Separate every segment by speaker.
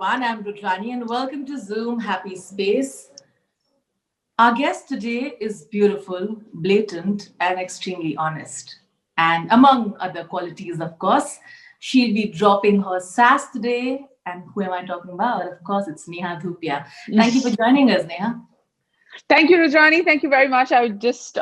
Speaker 1: everyone. I'm Rujani and welcome to Zoom Happy Space. Our guest today is beautiful, blatant, and extremely honest. And among other qualities, of course, she'll be dropping her sass today. And who am I talking about? Of course, it's Neha Dhupia. Thank you for joining us, Neha.
Speaker 2: Thank you, Rajani. Thank you very much. I would just,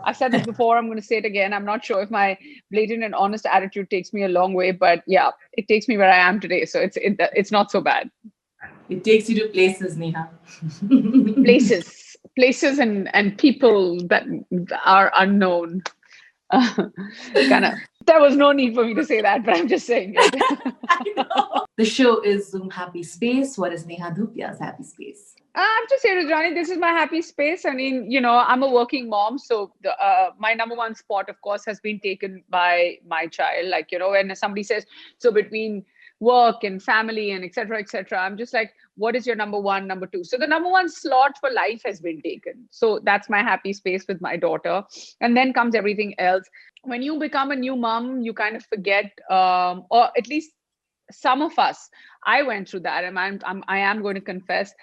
Speaker 2: I've said this before, I'm going to say it again. I'm not sure if my blatant and honest attitude takes me a long way, but yeah, it takes me where I am today. So it's not so bad.
Speaker 1: It takes you to places, Neha.
Speaker 2: Places and people that are unknown. Kind of. There was no need for me to say that, but I'm just saying it.
Speaker 1: I know. The show is Zoom Happy Space. What is Neha Dhupia's happy space?
Speaker 2: I have to say to Johnny, this is my happy space. I mean, I'm a working mom, so my number one spot, of course, has been taken by my child. Like, when somebody says, so between work and family and et cetera, I'm just like, what is your number one, number two? So the number one slot for life has been taken. So that's my happy space with my daughter. And then comes everything else. When you become a new mom, you kind of forget, or at least some of us, I went through that, and I am going to confess,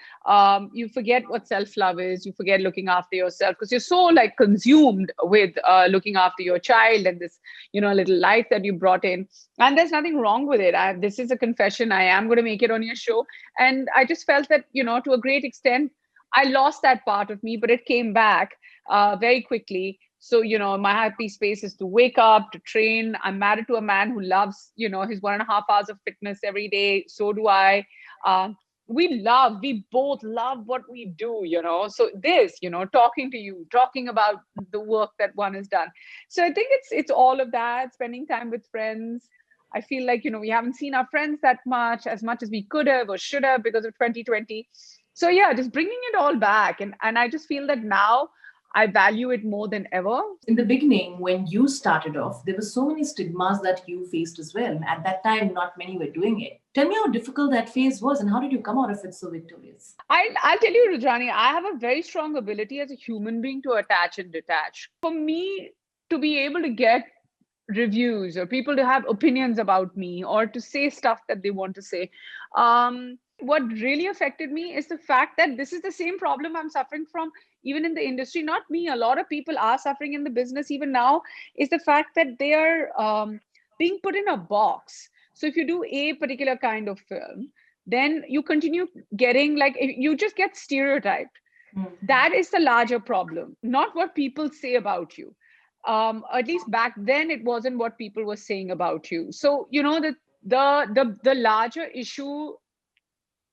Speaker 2: you forget what self-love is. You forget looking after yourself because you're so like consumed with looking after your child and this little life that you brought in. And there's nothing wrong with it. This is a confession. I am going to make it on your show. And I just felt that to a great extent I lost that part of me, but it came back very quickly. So, my happy space is to wake up, to train. I'm married to a man who loves, his 1.5 hours of fitness every day. So do I. We both love what we do, So this, talking to you, talking about the work that one has done. So I think it's all of that, spending time with friends. I feel like, we haven't seen our friends that much as we could have or should have because of 2020. So yeah, just bringing it all back. And I just feel that now I value it more than ever.
Speaker 1: In the beginning, when you started off, there were so many stigmas that you faced as well. At that time, not many were doing it. Tell me how difficult that phase was and how did you come out of it so victorious?
Speaker 2: I'll tell you, Rajani, I have a very strong ability as a human being to attach and detach. For me to be able to get reviews or people to have opinions about me or to say stuff that they want to say, what really affected me is the fact that this is the same problem I'm suffering from even in the industry. Not me, a lot of people are suffering in the business even now, is the fact that they are being put in a box. So if you do a particular kind of film, then you continue getting like you just get stereotyped. That is the larger problem, not what people say about you. At least back then it wasn't what people were saying about you. So the larger issue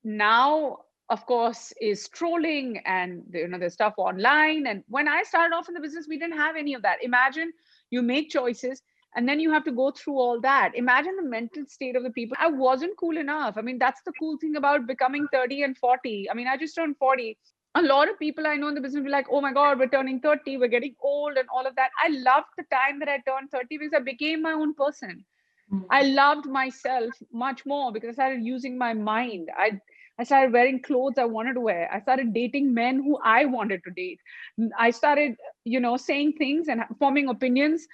Speaker 2: now, of course, is trolling and there's stuff online. And when I started off in the business, we didn't have any of that. Imagine you make choices and then you have to go through all that. Imagine the mental state of the people. I wasn't cool enough. I mean, that's the cool thing about becoming 30 and 40. I mean, I just turned 40. A lot of people I know in the business be like, oh my God, we're turning 30, we're getting old and all of that. I loved the time that I turned 30 because I became my own person. I loved myself much more because I started using my mind. I started wearing clothes I wanted to wear. I started dating men who I wanted to date. I started, saying things and forming opinions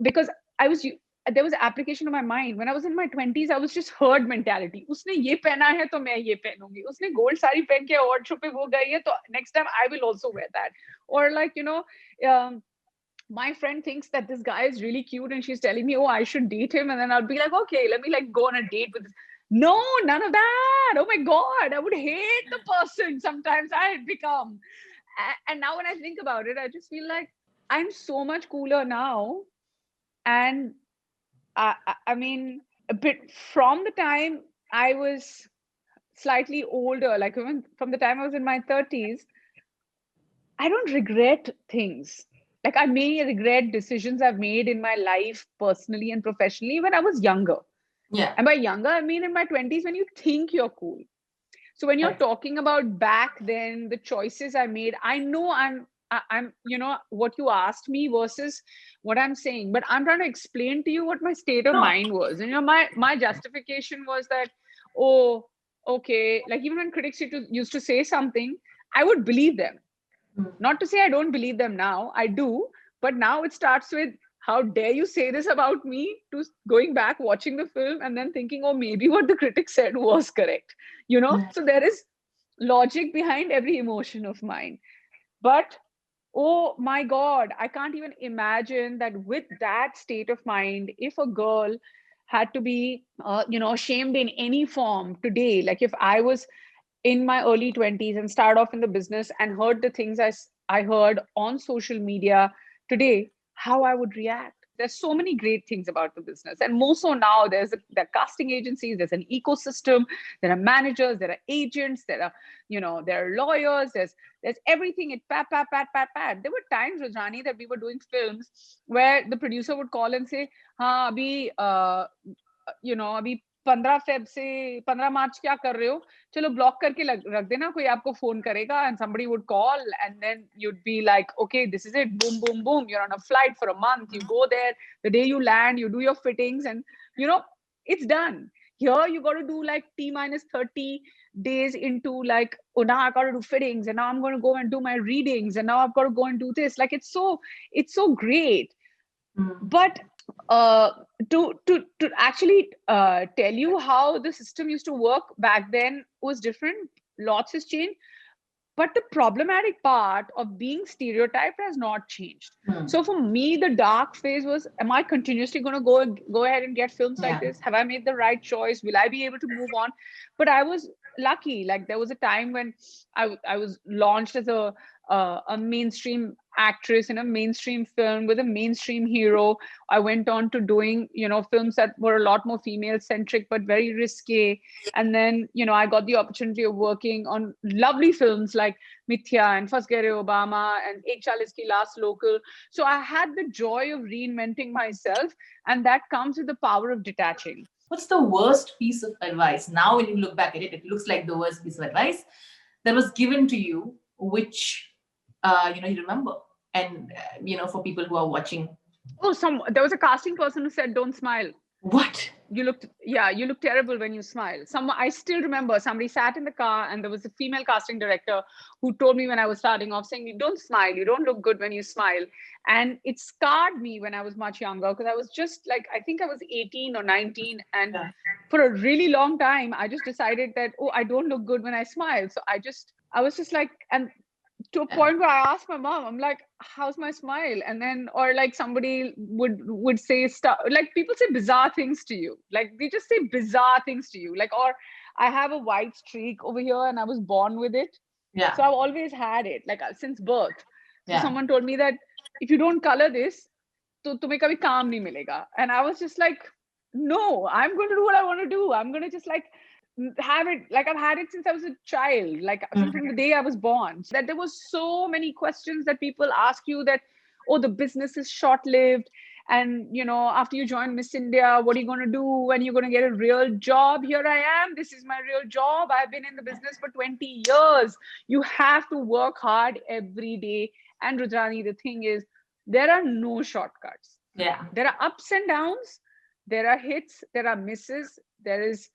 Speaker 2: because there was application of my mind. When I was in my 20s, I was just herd mentality. Usne ye pehna hai to main ye pehnungi. Usne gold sari pehn ke award show pe wo gayi hai to next time I will also wear that. Or like, my friend thinks that this guy is really cute and she's telling me, oh, I should date him. And then I'll be like, okay, let me like go on a date with this. No, none of that. Oh my God, I would hate the person sometimes I had become. And now when I think about it, I just feel like I'm so much cooler now. And I mean, a bit from the time I was slightly older, like even from the time I was in my 30s, I don't regret things. Like I may regret decisions I've made in my life personally and professionally when I was younger.
Speaker 1: Yeah.
Speaker 2: And by younger, I mean in my 20s when you think you're cool. So when you're talking about back then, the choices I made, I know I'm what you asked me versus what I'm saying, but I'm trying to explain to you what my state of mind was. And my justification was that, oh, okay, like even when critics used to say something, I would believe them. Not to say I don't believe them now, I do, but now it starts with how dare you say this about me, to going back, watching the film, and then thinking, oh, maybe what the critic said was correct. So there is logic behind every emotion of mine. But oh my God, I can't even imagine that with that state of mind, if a girl had to be, shamed in any form today, like if I was in my early 20s and started off in the business and heard the things I heard on social media today, how I would react. There's so many great things about the business. And more so now, there are casting agencies, there's an ecosystem, there are managers, there are agents, there are lawyers, there's everything. It pat, pat, pat, pat, pat. There were times, Rajani, that we were doing films where the producer would call and say, हाँ अभी 15 Feb से 15 मार्च क्या कर रहे हो, चलो block करके रख देना, कोई आपको फोन करेगा, and somebody would call, and then you'd be like, okay, this is it, boom, boom, boom, you're on a flight for a month, you go there, the day you land, you do your fittings, and it's done. Here you got to do like T minus 30 days into like, oh, now I got to do fittings, and now I'm going to go and do my readings, and now I've got to go and do this. Like it's so great. But uh, to actually tell you how the system used to work back then was different. Lots has changed, but the problematic part of being stereotyped has not changed. So for me, the dark phase was: am I continuously going to go ahead and get films like this? Have I made the right choice? Will I be able to move on? But I was lucky. Like there was a time when I was launched as a mainstream actress in a mainstream film with a mainstream hero. I went on to doing, films that were a lot more female centric, but very risque. And then, I got the opportunity of working on lovely films like Mithya and Fas Gaye Obama and Ek Chalis Ki Last Local. So I had the joy of reinventing myself, and that comes with the power of detaching.
Speaker 1: What's the worst piece of advice? Now, when you look back at it, it looks like the worst piece of advice that was given to you, which you remember, and for people who are watching.
Speaker 2: Oh, there was a casting person who said, "Don't smile.
Speaker 1: What?
Speaker 2: You look terrible when you smile." I still remember somebody sat in the car, and there was a female casting director who told me when I was starting off, saying, "You don't smile. You don't look good when you smile." And it scarred me when I was much younger, because I was just like, I think I was 18 or 19. And for a really long time, I just decided that, oh, I don't look good when I smile. So I was just like, and to a point where I asked my mom, I'm like, how's my smile? And then, or like somebody would say stuff, like people say bizarre things to you. Like they just say bizarre things to you. Like, or I have a white streak over here and I was born with it.
Speaker 1: Yeah.
Speaker 2: So I've always had it, like since birth. So someone told me that if you don't color this, to tumhe kabhi kaam nahi milega. And I was just like, no, I'm going to do what I want to do. I'm going to just like have it, like I've had it since I was a child, like from the day I was born. That there was so many questions that people ask you that, oh, the business is short-lived, and after you join Miss India, what are you going to do when you're going to get a real job? Here I am, this is my real job, I've been in the business for 20 years. You have to work hard every day. And Rudrani, the thing is, there are no shortcuts. There are ups and downs, there are hits, there are misses, there is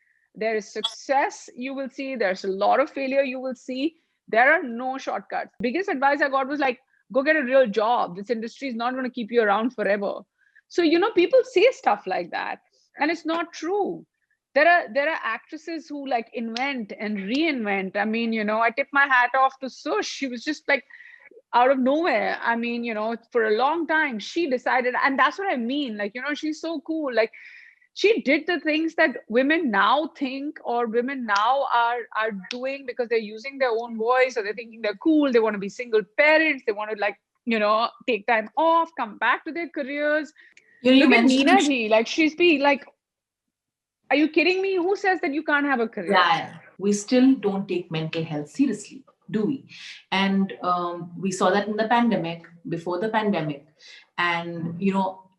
Speaker 2: success, you will see, there's a lot of failure, you will see. There are no shortcuts. Biggest advice I got was like, go get a real job. This industry is not going to keep you around forever. So people say stuff like that, and it's not true. There are actresses who like invent and reinvent. I mean, I tip my hat off to Sush. She was just like out of nowhere. I mean, for a long time she decided, and that's what I mean, like, she's so cool. Like, she did the things that women now think, or women now are doing, because they're using their own voice, or they're thinking they're cool, they want to be single parents, they want to like, take time off, come back to their careers. Look at Neena ji, like she's being like, are you kidding me? Who says that you can't have a career?
Speaker 1: Yeah. We still don't take mental health seriously, do we? And we saw that in the pandemic, before the pandemic. And,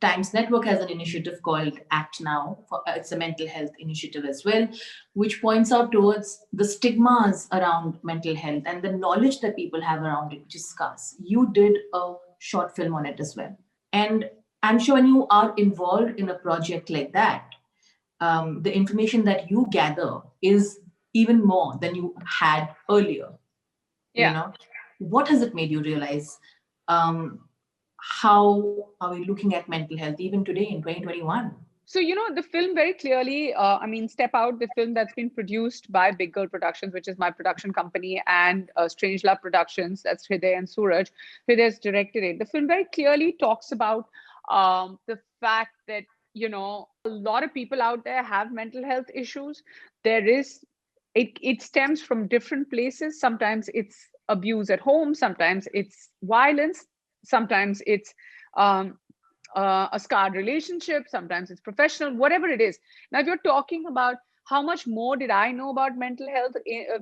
Speaker 1: Times Network has an initiative called Act Now. It's a mental health initiative as well, which points out towards the stigmas around mental health and the knowledge that people have around it, which is scarce. You did a short film on it as well. And I'm sure when you are involved in a project like that, the information that you gather is even more than you had earlier.
Speaker 2: Yeah.
Speaker 1: What has it made you realize? how are we looking at mental health even today in 2021?
Speaker 2: So, the film very clearly, Step Out, the film that's been produced by Big Girl Productions, which is my production company, and Strange Love Productions, that's Hriday and Suraj. Hriday's directed it. The film very clearly talks about the fact that, a lot of people out there have mental health issues. There is, it stems from different places. Sometimes it's abuse at home, sometimes it's violence, sometimes it's um, a scarred relationship, sometimes it's professional, whatever it is. Now, if you're talking about how much more did I know about mental health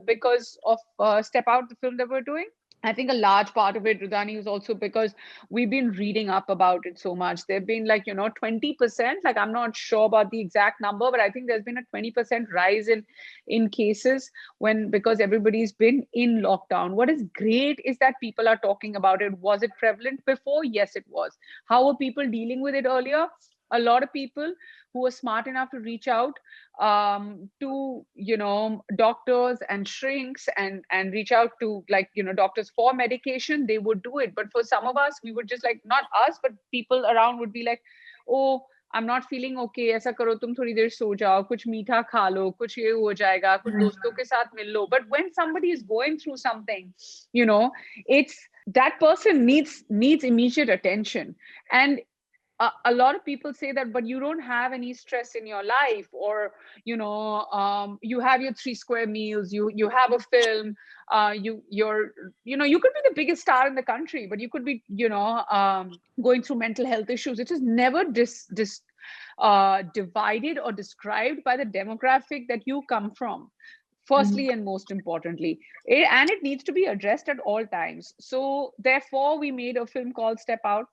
Speaker 2: because of Step Out, the film that we're doing, I think a large part of it, Rudani, is also because we've been reading up about it so much. There've been 20%, like I'm not sure about the exact number, but I think there's been a 20% rise in cases because everybody's been in lockdown. What is great is that people are talking about it. Was it prevalent before? Yes, it was. How were people dealing with it earlier? A lot of people who were smart enough to reach out to doctors and shrinks and reach out to doctors for medication, they would do it. But for some of us, we would just not us, but people around would be like, oh, I'm not feeling okay, ऐसा करो तुम थोड़ी देर सो जाओ, कुछ मीठा खा लो, कुछ ये हो जाएगा, कुछ दोस्तों के साथ मिल लो. But when somebody is going through something, it's that person needs immediate attention. And a lot of people say that, but you don't have any stress in your life, or you have your 3 square meals, you have a film, you could be the biggest star in the country, but you could be going through mental health issues. It is never divided or described by the demographic that you come from, firstly and most importantly. And it needs to be addressed at all times. So therefore we made a film called Step Out.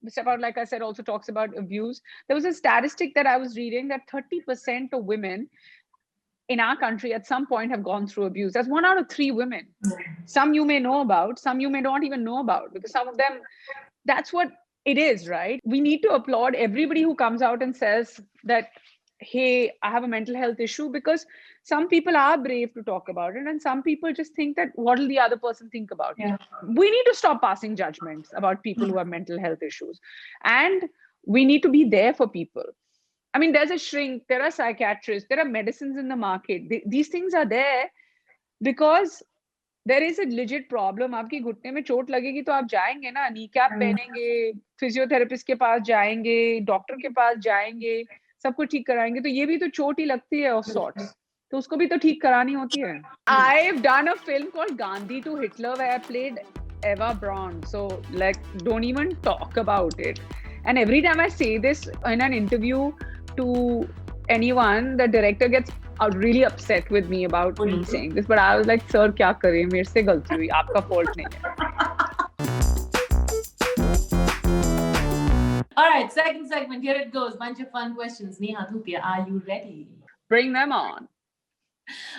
Speaker 2: Step Out, like I said, also talks about abuse. There was a statistic that I was reading that 30% of women in our country at some point have gone through abuse. That's 1 out of 3 women. Some you may know about, some you may not even know about, because some of them, that's what it is, right? We need to applaud everybody who comes out and says that, hey, I have a mental health issue, because some people are brave to talk about it, and some people just think that, what will the other person think about me? We need to stop passing judgments about people who have mental health issues, and we need to be there for people. I mean, there's a shrink, there are psychiatrists, there are medicines in the market. These things are there because there is a legit problem. आपकी घुटने में चोट लगेगी तो आप जाएंगे ना, knee cap पहनेंगे, फिजियोथेरेपिस्ट के पास जाएंगे, डॉक्टर के पास जाएंगे, सब कुछ ठीक कराएंगे. तो ये भी तो चोट ही लगती है of sorts, तो उसको भी तो ठीक करानी होती है. I've done a film called Gandhi to Hitler where I played Eva Braun. So don't even talk about it. And every time I say this in an interview to anyone, the director gets really upset with me about me saying this. But I was like, sir, क्या करें, मेरे से गलती हुई, आपका fault नहीं है.
Speaker 1: All right, second segment, here it goes. Bunch of fun questions. Neha Dhupia, are you ready?
Speaker 2: Bring them on.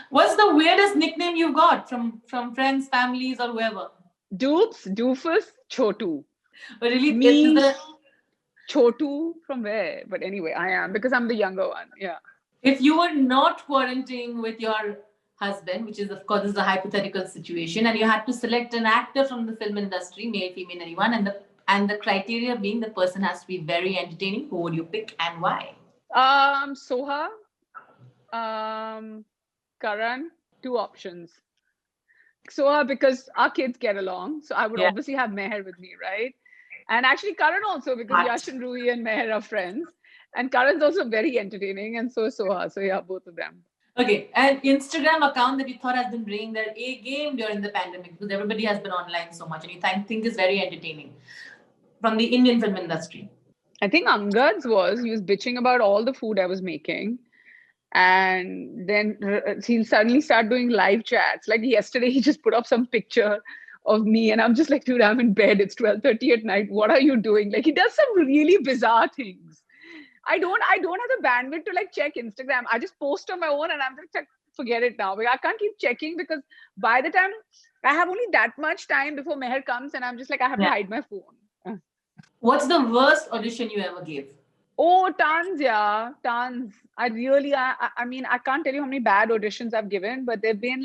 Speaker 1: What's the weirdest nickname you got from friends, families, or whoever?
Speaker 2: Dupes, Doofus, Chotu.
Speaker 1: But really,
Speaker 2: Me, Chotu from where? But anyway, I am, because I'm the younger one. Yeah.
Speaker 1: If you were not quarantining with your husband, which is, of course, this is a hypothetical situation, and you had to select an actor from the film industry, male, female, anyone, and the criteria being the person has to be very entertaining, who would you pick and why?
Speaker 2: Soha, Karan, 2 options. Soha, because our kids get along, so I would obviously have Meher with me, right? And actually Karan also, because Yash and Ruhi and Meher are friends. And Karan's also very entertaining, and so is Soha. So yeah, both of them.
Speaker 1: Okay, an Instagram account that you thought has been bringing their A game during the pandemic, because everybody has been online so much, and you think is very entertaining, from the Indian film industry.
Speaker 2: I think Angad's he was bitching about all the food I was making. And then he'll suddenly start doing live chats. Like yesterday, he just put up some picture of me, and I'm just like, dude, I'm in bed. It's 12:30 at night. What are you doing? Like, he does some really bizarre things. I don't have the bandwidth to check Instagram. I just post on my own, and I'm just like, forget it now. I can't keep checking, because by the time I have only that much time before Meher comes, and I'm just like, I have to hide my phone.
Speaker 1: What's the worst audition you ever gave?
Speaker 2: Oh, tons, yeah, tons. I mean, I can't tell you how many bad auditions I've given, but there've been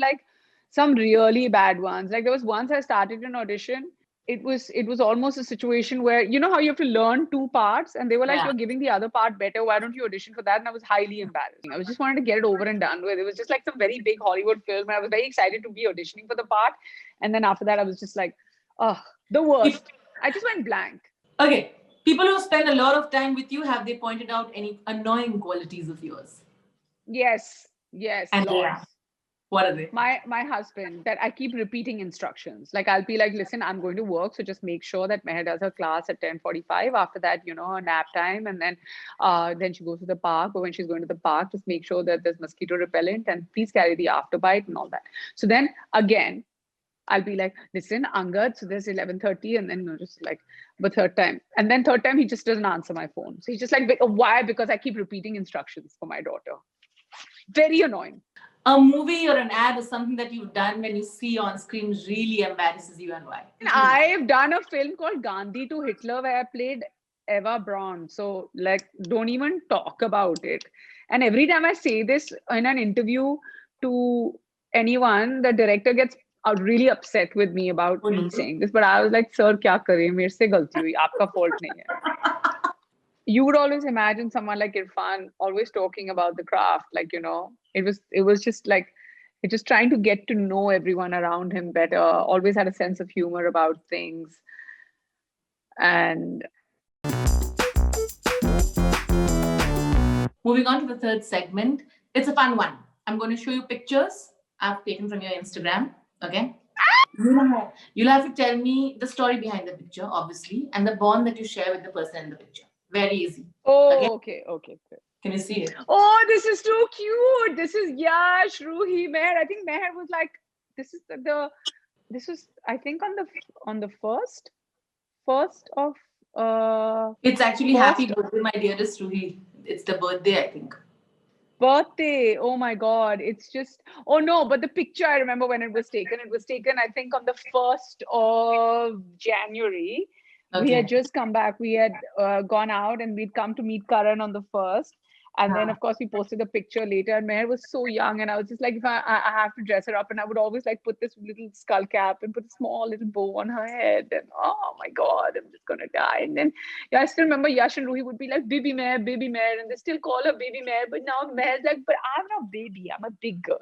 Speaker 2: some really bad ones. There was once I started an audition, it was almost a situation where, you know how you have to learn two parts, and they were like,
Speaker 1: Yeah.
Speaker 2: you're giving the other part better, why don't you audition for that? And I was highly embarrassed. I was just wanted to get it over and done with. It was just like some very big Hollywood film, and I was very excited to be auditioning for the part. And then after that I was just like, oh, the
Speaker 1: If-
Speaker 2: worst. I just went blank.
Speaker 1: Okay. People who spend a lot of time with you, have they pointed out any annoying qualities of yours?
Speaker 2: Yes, yes,
Speaker 1: And yeah,
Speaker 2: lots.
Speaker 1: what are they?
Speaker 2: My husband, that I keep repeating instructions. Like I'll be like, listen, I'm going to work, so just make sure that Meher does her class at 10:45. After that, her nap time, and then she goes to the park. But when she's going to the park, just make sure that there's mosquito repellent, and please carry the afterbite and all that. So then again, I'll be like, listen, Angad, so there's 11:30, and then just like the third time. And then third time he just doesn't answer my phone. So he's just like, why? Because I keep repeating instructions for my daughter. Very annoying.
Speaker 1: A movie or an ad or something that you've done when you see on screen really embarrasses you, and why?
Speaker 2: I've done a film called Gandhi to Hitler where I played Eva Braun. So, like, don't even talk about it. And every time I say this in an interview to anyone, the director gets really upset with me about
Speaker 1: Oh,
Speaker 2: me
Speaker 1: no.
Speaker 2: saying this. But I was like, sir, kya kare? Mere se galti hui. Aapka fault nahi hai. You would always imagine someone like Irfan always talking about the craft. Like, it was just like, it just trying to get to know everyone around him better, always had a sense of humor about things. And
Speaker 1: Moving on to the third segment. It's a fun one. I'm going to show you pictures I've taken from your Instagram. Okay. You'll have to tell me the story behind the picture, obviously, and the bond that you share with the person in the picture. Very easy. Okay.
Speaker 2: oh, okay. Good.
Speaker 1: Can you see it?
Speaker 2: Oh, this is too cute. This is Yash, Ruhi, Meher. I think Meher was like, this is this was, I think, on the first of
Speaker 1: It's actually happy
Speaker 2: first
Speaker 1: birthday, my dearest Ruhi. It's the birthday, I think.
Speaker 2: birthday. Oh my God. It's just, oh no, but the picture I remember when it was taken. It was taken, I think, on the 1st of January. We had
Speaker 1: Okay.
Speaker 2: just come back. We had gone out and we'd come to meet Karan on the 1st. And then,
Speaker 1: Huh.
Speaker 2: of course, we posted the picture later. And Meher was so young. And I was just like, if I have to dress her up. And I would always like put this little skull cap and put a small little bow on her head. And oh my God, I'm just going to die. And then, yeah, I still remember Yash and Ruhi would be like, Baby Meher, Baby Meher. And they still call her Baby Meher. But now Meher's like, but I'm not baby. I'm a big girl.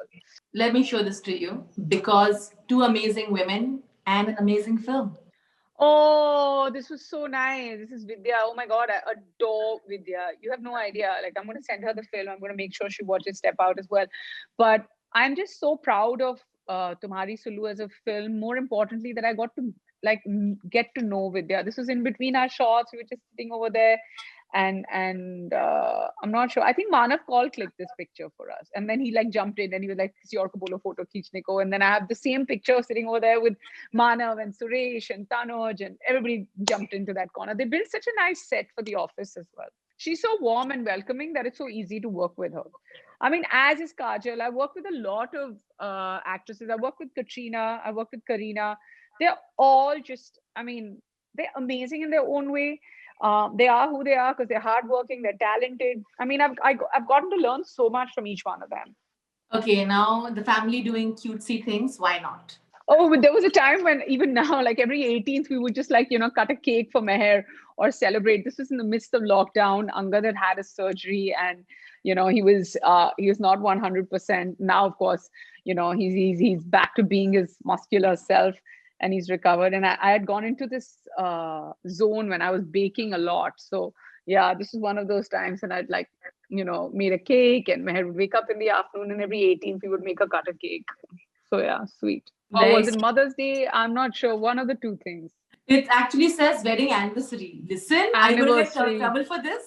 Speaker 1: Let me show this to you because two amazing women and an amazing film.
Speaker 2: Oh, this was so nice. This is Vidya. Oh my God, I adore Vidya. You have no idea. Like, I'm going to send her the film. I'm going to make sure she watches Step Out as well. But I'm just so proud of Tumhari Sulu as a film. More importantly, that I got to like get to know Vidya. This was in between our shots. We were just sitting over there, and I'm not sure. I think Manav call clicked this picture for us, and then he like jumped in and he was like, "Kisi aur ko bolo photo kheenchne ko." And then I have the same picture sitting over there with Manav and Suresh and Tanuj, and everybody jumped into that corner. They built such a nice set for the office as well. She's so warm and welcoming that it's so easy to work with her. I mean, as is Kajal. I work with a lot of actresses. I work with Katrina. I work with Karina. They're all just, I mean, they're amazing in their own way. They are who they are because they're hardworking, they're talented. I mean, I've gotten to learn so much from each one of them.
Speaker 1: Okay, now the family doing cutesy things. Why not?
Speaker 2: Oh, but there was a time when even now, like every 18th, we would just like, cut a cake for Meher or celebrate. This was in the midst of lockdown. Angad had had a surgery and, he was not 100%. Now, of course, he's back to being his muscular self and he's recovered. And I had gone into this zone when I was baking a lot. So yeah, this is one of those times and I'd like, made a cake and Meher would wake up in the afternoon and every 18th we would make a cut a cake. So yeah, sweet. Or was
Speaker 1: Nice.
Speaker 2: it Mother's Day? I'm not sure. One of the two things.
Speaker 1: It actually says wedding anniversary. Listen, are you going to get
Speaker 2: Anniversary.
Speaker 1: trouble for this?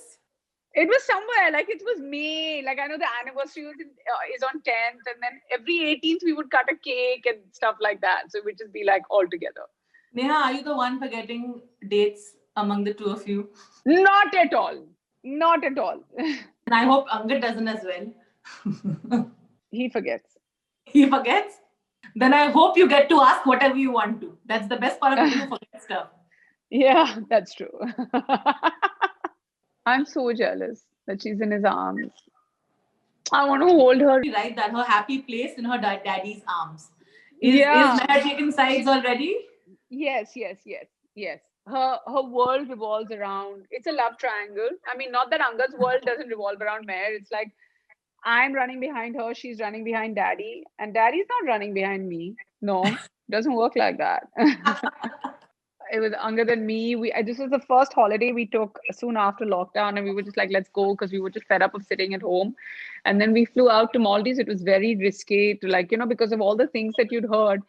Speaker 2: It was somewhere, like it was May. Like I know the anniversary is on 10th, and then every 18th we would cut a cake and stuff like that. So we'd just be like all together.
Speaker 1: Neha, are you the one forgetting dates among the two of you?
Speaker 2: Not at all. Not at all.
Speaker 1: And I hope Angad doesn't as well.
Speaker 2: He forgets.
Speaker 1: He forgets? Then I hope you get to ask whatever you want to. That's the best part of people who forget stuff.
Speaker 2: Yeah, that's true. I'm so jealous that she's in his arms. I want to hold her.
Speaker 1: Right, that her happy place in her daddy's arms.
Speaker 2: Yeah.
Speaker 1: Is Meher taking sides already?
Speaker 2: Yes. Yes. Her world revolves around, it's a love triangle. I mean, not that Angad's world doesn't revolve around Meher. It's like I'm running behind her, she's running behind daddy, and daddy's not running behind me. No, doesn't work like that. It was Angad and me. This was the first holiday we took soon after lockdown, and we were just like, let's go, because we were just fed up of sitting at home. And then we flew out to Maldives. It was very risky to, like, because of all the things that you'd heard.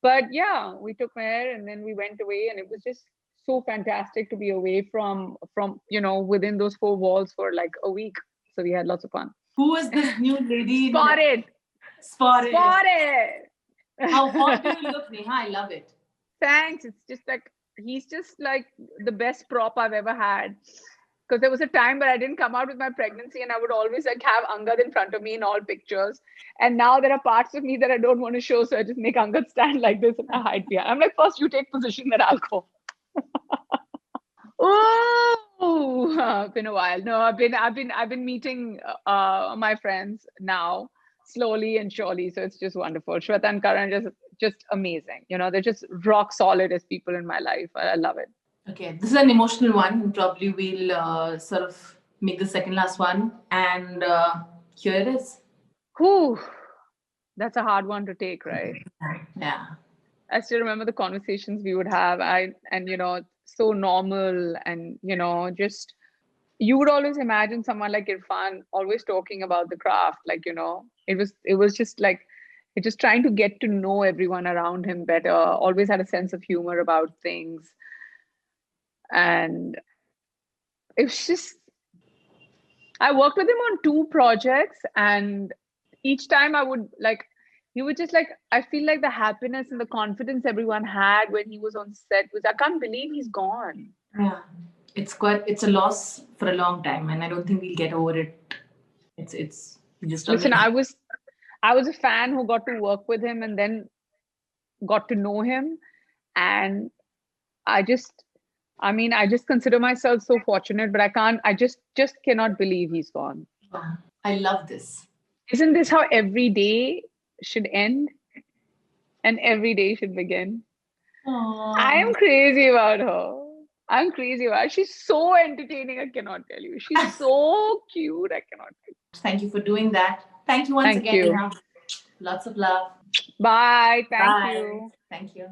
Speaker 2: But yeah, we took Meher and then we went away, and it was just so fantastic to be away from within those four walls for like a week. So we had lots of fun.
Speaker 1: Who is this new lady in
Speaker 2: Spotted,
Speaker 1: Spotted?
Speaker 2: spotted.
Speaker 1: How hot do you look, Neha? I love it.
Speaker 2: Thanks. It's just like he's just like the best prop I've ever had. Because there was a time where I didn't come out with my pregnancy, and I would always like have Angad in front of me in all pictures. And now there are parts of me that I don't want to show, so I just make Angad stand like this and I hide behind. I'm like, first you take position, then I'll go. Oh, been a while. No, I've been meeting my friends now slowly and surely. So it's just wonderful. Shweta and Karan just amazing. They're just rock solid as people in my life. I love it.
Speaker 1: Okay, this is an emotional one. Probably we'll sort of make the second last one. And here it is.
Speaker 2: Whew, that's a hard one to take, right?
Speaker 1: Yeah.
Speaker 2: I still remember the conversations we would have. So normal, and just you would always imagine someone like Irfan always talking about the craft. It was just like it just trying to get to know everyone around him better. Always had a sense of humor about things, and it was just I worked with him on two projects, and each time I would like he would just like I feel like the happiness and the confidence everyone had when he was on set was I can't believe he's gone.
Speaker 1: Yeah. It's a loss for a long time, and I don't think we'll get over it. It's just
Speaker 2: Listen,
Speaker 1: amazing.
Speaker 2: I was a fan who got to work with him and then got to know him, and I just I just consider myself so fortunate, but I just cannot believe he's gone.
Speaker 1: Yeah. I love this.
Speaker 2: Isn't this how every day should end and every day should begin? I
Speaker 1: Aww.
Speaker 2: am crazy about her. I'm crazy about her. She's so entertaining, I cannot tell you. She's so cute, I cannot tell you.
Speaker 1: Thank you for doing that. Thank you once
Speaker 2: Thank
Speaker 1: again,
Speaker 2: you.
Speaker 1: Neha. Lots of love.
Speaker 2: Bye. Thank
Speaker 1: Bye.
Speaker 2: you.
Speaker 1: Thank you.